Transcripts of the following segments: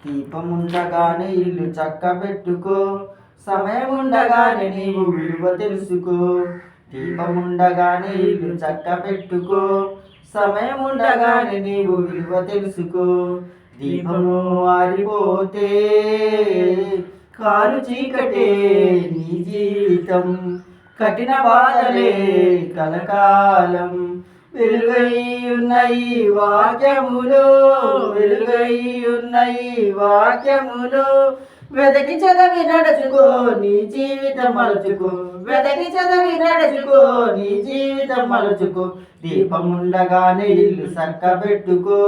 దీపం ఉండగానే ఇల్లు చక్కబెట్టుకో, సమయం ఉండగానే నీవు విలువ తెలుసుకో. దీపం ఉండగానే ఇల్లు చక్కబెట్టుకో, సమయం ఉండగానే నీవు విలువ తెలుసుకో. దీపము ఆరిపోతే కారు చీకటే నీ జీవితం, కఠిన బాధలే కలకాలం. వెలుగై ఉన్నాయి వాక్యములు, వెలుగై ఉన్నాయి వాక్యములు. వెదకి చదివి నడుచుకో నీ జీవితం మలుచుకో, వెదకి చదివి నడుచుకో నీ జీవితం మలుచుకో. దీపం ఉండగానే ఇల్లు చక్కబెట్టుకో,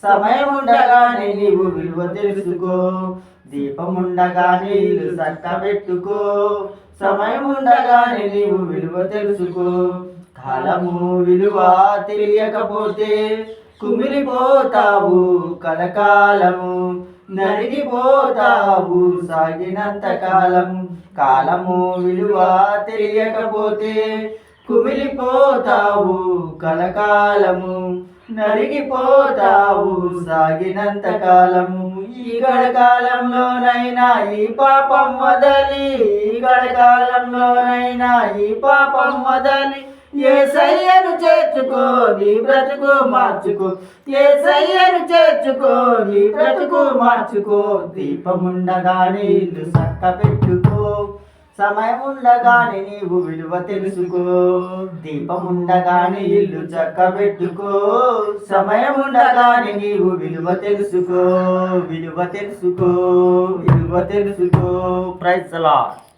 సమయం ఉండగానే నీవు విలువ తెలుసుకో. దీపం ఉండగానే ఇల్లు చక్కబెట్టుకో, సమయం ఉండగానే నీవు విలువ తెలుసుకో. కాలము విలువ తెలియకపోతే కుమిలిపోతావు కలకాలము, నలిగిపోతావు సాగినంత కాలం. కాలము విలువ తెలియకపోతే కుమిలిపోతావు కలకాలము, నలిగిపోతావు సాగినంత కాలము. ఈ గడకాలంలోనైనా ఈ పాపం వదలి, ఈ గడకాలంలోనైనా ఈ పాపం వదలి. యేసయ్యను చేర్చుకో నీ బ్రతుకు మార్చుకో, యేసయ్యను చేర్చుకో నీ బ్రతుకు మార్చుకో. దీపం ఉండగానే ఇల్లు చక్కబెట్టుకో, సమయం ఉండగానే నీవు విలువ తెలుసుకో. దీపం ఉండగానే ఇల్లు చక్కబెట్టుకో, సమయం ఉండగానే నీవు విలువ తెలుసుకో. విలువ తెలుసుకో, విలువ తెలుసుకో. Praise the lord.